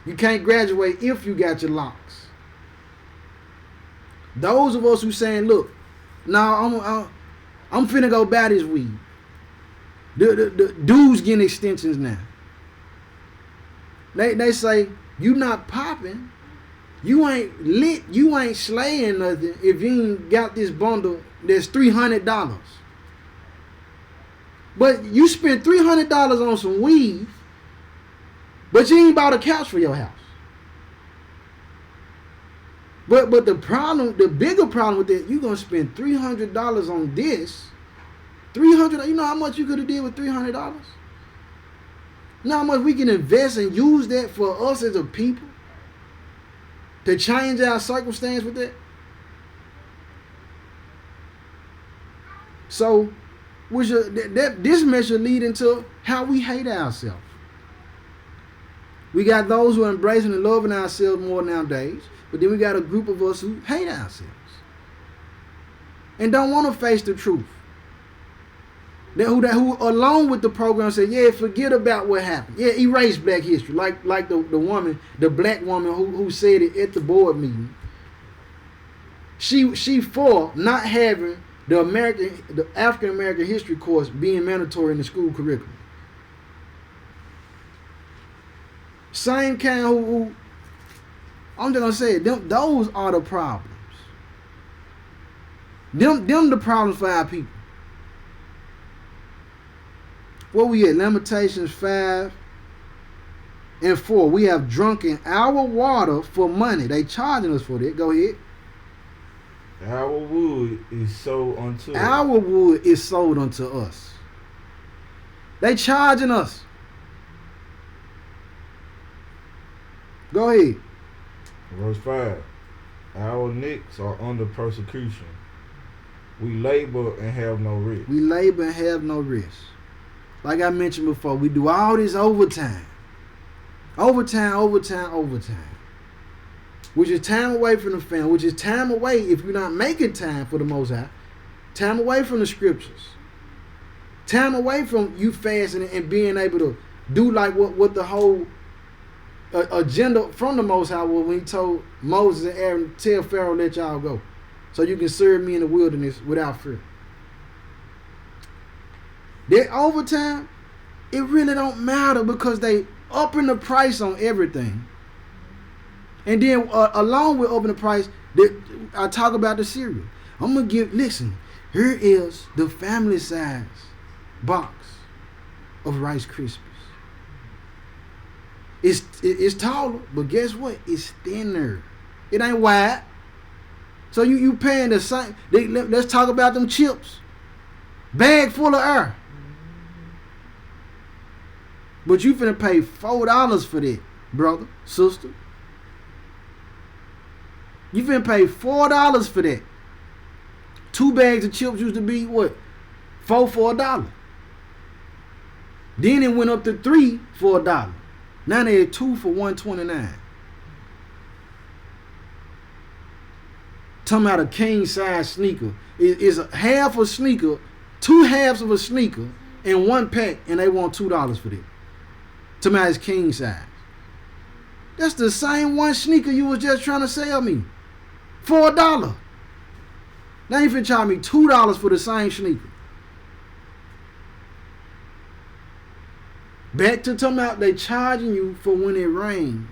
You can't graduate if you got your locks. Those of us who saying, look, now I'm finna go buy this weed. The dudes getting extensions now. They say, you not popping, you ain't lit, you ain't slaying nothing if you ain't got this bundle that's $300. But you spent $300 on some weed, but you ain't bought a couch for your house. But the problem, the bigger problem with that, you gonna spend $300 on this. $300, you know how much you could have did with $300? You know how much we can invest and use that for us as a people to change our circumstance with that? So, this measure lead into how we hate ourselves. We got those who are embracing and loving ourselves more nowadays, but then we got a group of us who hate ourselves and don't want to face the truth. Who along with the program said, yeah, forget about what happened. Yeah, erase black history. Like the woman, the black woman who said it at the board meeting. She for not having the African American history course being mandatory in the school curriculum. Same kind who I'm just gonna say it, those are the problems. Them the problems for our people. Where we at? Lamentations 5 and 4. We have drunken our water for money. They charging us for that. Go ahead. Our wood is sold unto us. Our wood is sold unto us. They charging us. Go ahead. Verse 5. Our necks are under persecution. We labor and have no rest. We labor and have no rest. Like I mentioned before, we do all this overtime. Overtime. Which is time away from the family. Which is time away, if you're not making time for the Most High, time away from the scriptures. Time away from you fasting and being able to do like what the whole agenda from the Most High was when he told Moses and Aaron, tell Pharaoh, let y'all go, so you can serve me in the wilderness without fear. That overtime, it really don't matter because they upping the price on everything. And then along with upping the price, I talk about the cereal. I'm going to listen, here is the family size box of Rice Krispies. It's taller, but guess what? It's thinner. It ain't wide. So you paying the same. Let's talk about them chips. Bag full of air. But you finna pay $4 for that, brother, sister. You finna pay $4 for that. 2 bags of chips used to be what? 4 for $1. Then it went up to 3 for $1. Now they at 2 for $1.29. Talking about a king size sneaker. It's a half a sneaker, 2 halves of a sneaker in 1 pack, and they want $2 for that. Talking about it's king size. That's the same one sneaker you was just trying to sell me for $1. Now you finna charge me $2 for the same sneaker. Back to talking about they charging you for when it rains.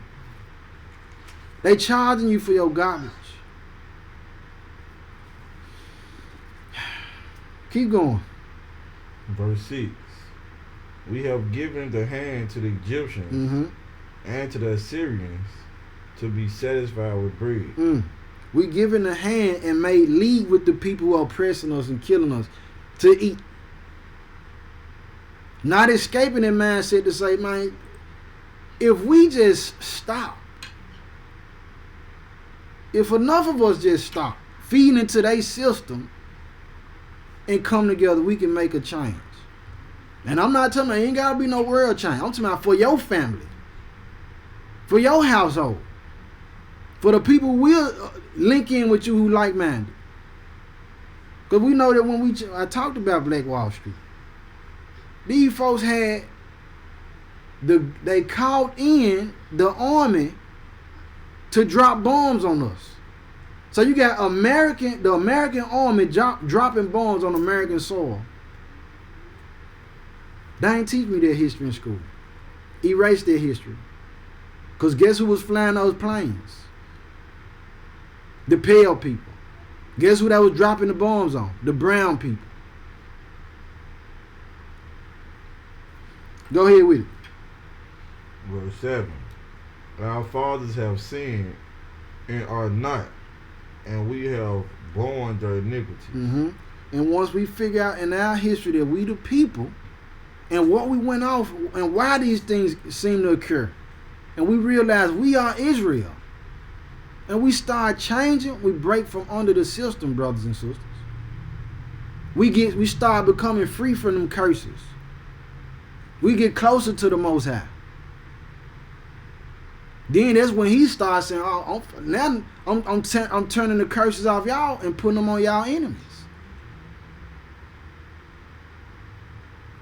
They charging you for your garbage. Keep going. Verse 6. We have given the hand to the Egyptians Mm-hmm. and to the Assyrians to be satisfied with bread. We given the hand and made league with the people who are oppressing us and killing us to eat. Not escaping that mindset to say, man, if we just stop, if enough of us just stop feeding into their system and come together, we can make a change. And I'm not talking about, it ain't got to be no world change. I'm talking about for your family, for your household, for the people who will link in with you who like-minded. Because we know that when I talked about Black Wall Street, these folks they called in the army to drop bombs on us. So you got the American army dropping bombs on American soil. They ain't teach me their history in school. Erase their history. Because guess who was flying those planes? The pale people. Guess who that was dropping the bombs on? The brown people. Go ahead with it. Verse 7. Our fathers have sinned and are not, and we have borne their iniquity. Mm-hmm. And once we figure out in our history that we the people and what we went off and why these things seem to occur, and we realize we are Israel, and we start changing, we break from under the system, brothers and sisters. We start becoming free from them curses. We get closer to the Most High. Then that's when he starts saying, "Oh, now I'm turning the curses off y'all and putting them on y'all enemies."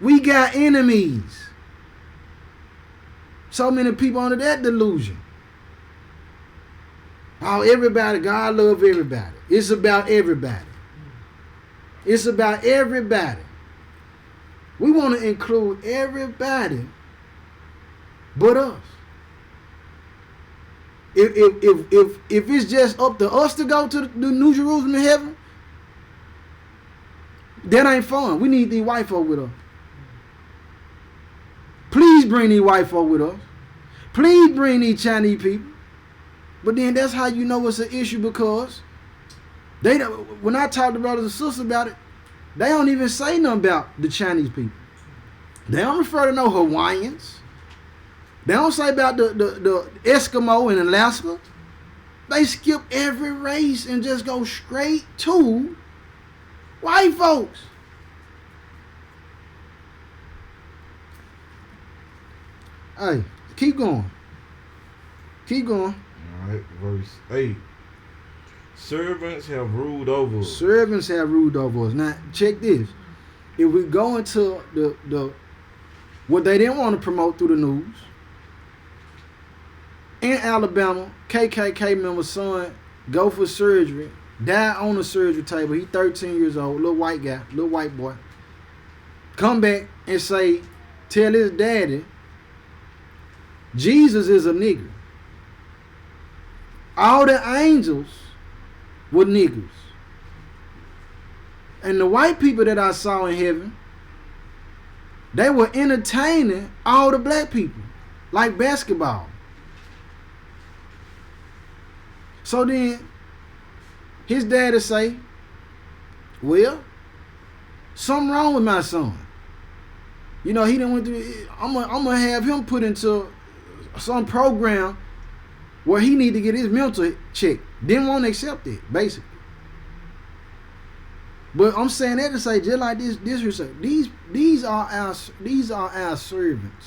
We got enemies. So many people under that delusion. Oh, everybody, God love everybody. It's about everybody. It's about everybody. We want to include everybody but us. If it's just up to us to go to the New Jerusalem in heaven, that ain't fun. We need these white folk with us. Please bring these white folk with us. Please bring these Chinese people. But then that's how you know it's an issue, because they don't, when I talk to brothers and sisters about it, they don't even say nothing about the Chinese people. They don't refer to no Hawaiians. They don't say about the Eskimo in Alaska. They skip every race and just go straight to white folks. Hey, keep going. Keep going. Alright, verse 8. Servants have ruled over us. Servants have ruled over us. Now, check this. If we go into the what they didn't want to promote through the news, in Alabama, KKK member's son go for surgery, died on the surgery table. He 13 years old, little white guy, little white boy. Come back and say, tell his daddy, Jesus is a nigger. All the angels were niggers. And the white people that I saw in heaven, they were entertaining all the black people, like basketball. So then, his daddy say, well, something wrong with my son. You know, he done went through, I'm gonna have him put into some program where he need to get his mental checked. Didn't want to accept it, basically. But I'm saying that to say, just like this these are our servants.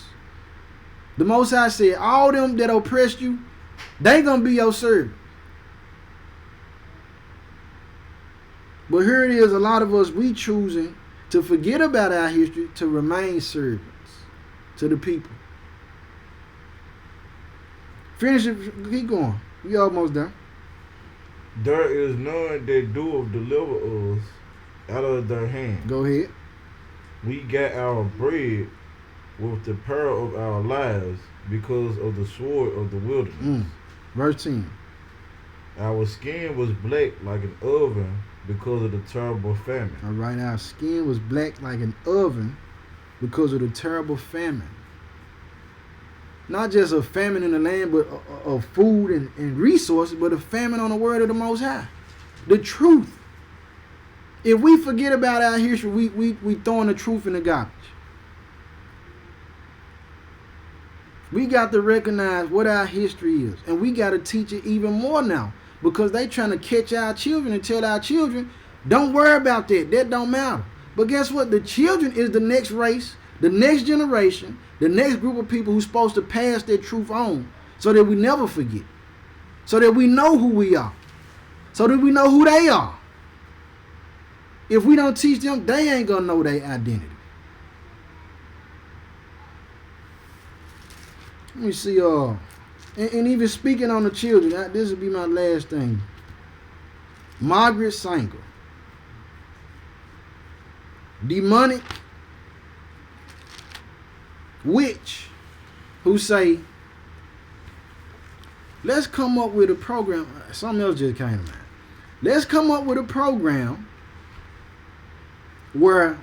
The Most High said, all them that oppressed you, they gonna be your servants. But here it is, a lot of us, we choosing to forget about our history to remain servants to the people. Finish it, keep going. We almost done. There is none that doeth deliver us out of their hand. Go ahead. We got our bread with the peril of our lives because of the sword of the wilderness. Verse 10. Our skin was black like an oven because of the terrible famine. All right, our skin was black like an oven because of the terrible famine. Not just a famine in the land, but of food and resources, but a famine on the word of the Most High. The truth. If we forget about our history, we throwing the truth in the garbage. We got to recognize what our history is. And we got to teach it even more now. Because they trying to catch our children and tell our children, don't worry about that. That don't matter. But guess what? The children is the next race, the next generation, the next group of people who's supposed to pass that truth on so that we never forget. So that we know who we are. So that we know who they are. If we don't teach them, they ain't going to know their identity. Let me see, and even speaking on the children, this will be my last thing. Margaret Sanger. Demonic witch who say, let's come up with a program. Something else just came to mind. Let's come up with a program where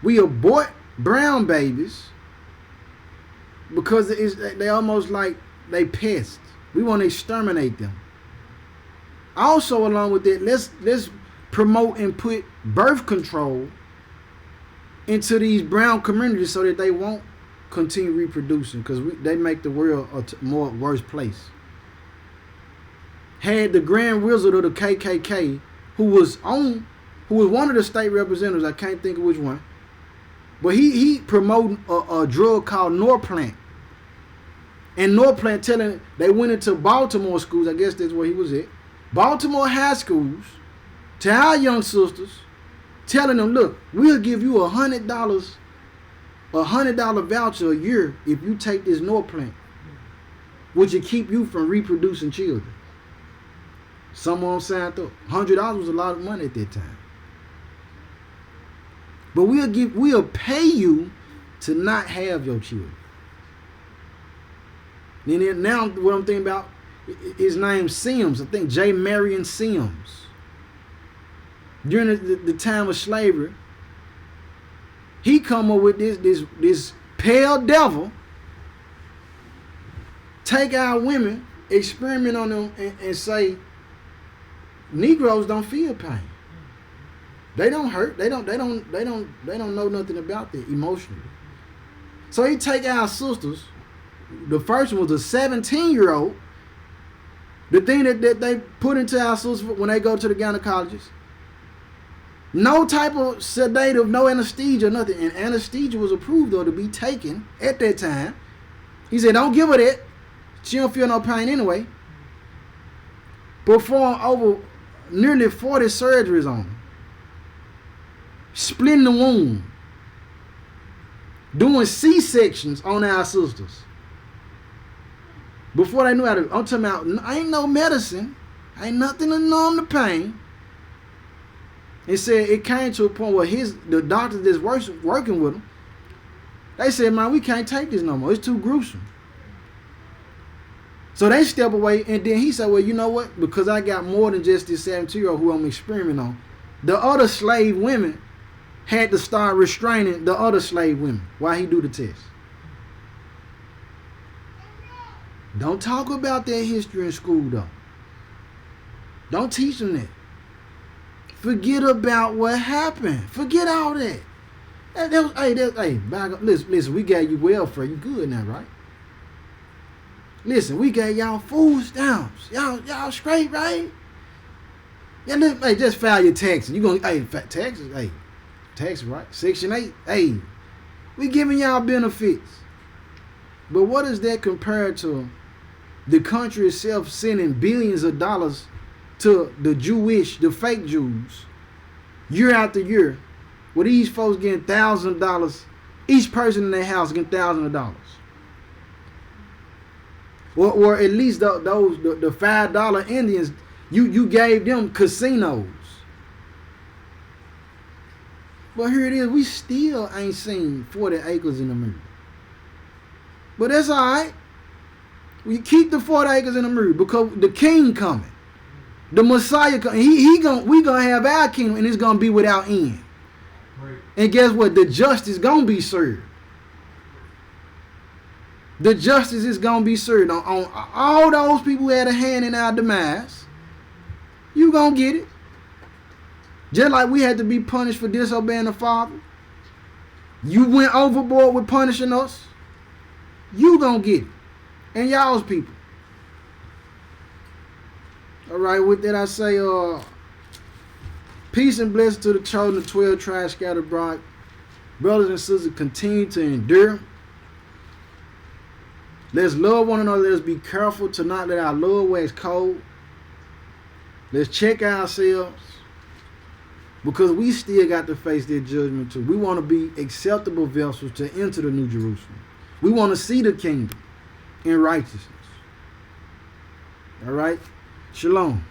we abort brown babies because they almost like they pests. We want to exterminate them. Also, along with that, let's promote and put birth control into these brown communities so that they won't continue reproducing, because they make the world a more worse place. Had the Grand Wizard of the KKK, who was one of the state representatives, I can't think of which one, but he promoted a drug called Norplant. And Norplant they went into Baltimore schools, I guess that's where he was at, Baltimore high schools, to our young sisters, telling them, look, we'll give you $100 voucher a year if you take this Norplant, which will keep you from reproducing children. Someone signed up. $100 was a lot of money at that time. But we'll pay you to not have your children. And then now what I'm thinking about, his name Sims, I think J. Marion Sims. During the time of slavery, he come up with this pale devil, take our women, experiment on them, and say Negroes don't feel pain. They don't hurt. They don't know nothing about that emotionally. So he take our sisters. The first one was a 17-year-old. The thing that they put into our sisters when they go to the gynecologist. No type of sedative, no anesthesia, nothing. And anesthesia was approved, though, to be taken at that time. He said, don't give her that. She don't feel no pain anyway. Performed over nearly 40 surgeries on her. Splitting the womb. Doing C-sections on our sisters. Before they knew how to, I'm talking about, ain't no medicine. Ain't nothing to numb the pain. It said it came to a point where the doctors that's working with him, they said, man, we can't take this no more. It's too gruesome. So they step away, and then he said, well, you know what? Because I got more than just this 17-year-old who I'm experimenting on. The other slave women had to start restraining the other slave women while he do the test. Don't talk about that history in school, though. Don't teach them that. Forget about what happened. Forget all that. Back up. Listen, we gave you welfare. You good now, right? Listen, we gave y'all food stamps. Y'all straight, right? Yeah, look, just file your taxes. You gonna, taxes, taxes, right? Section 8, we giving y'all benefits. But what is that compared to the country itself sending billions of dollars to the fake Jews, year after year, with these folks getting $1,000, each person in their house getting $1,000, or at least the $5 Indians, you gave them casinos. But here it is, we still ain't seen 40 acres in America. But that's all right. We keep the 40 acres in the mirror because the king coming. The Messiah coming. We gonna have our kingdom and it's gonna be without end. Right. And guess what? The justice gonna be served. The justice is gonna be served on all those people who had a hand in our demise. You gonna get it. Just like we had to be punished for disobeying the Father. You went overboard with punishing us. You gonna get it. And y'all's people. Alright, with that I say peace and blessings to the chosen of 12 tribes scattered abroad. Brothers and sisters, continue to endure. Let's love one another. Let's be careful to not let our love wax cold. Let's check ourselves. Because we still got to face their judgment too. We want to be acceptable vessels to enter the New Jerusalem. We want to see the kingdom in righteousness. All right? Shalom.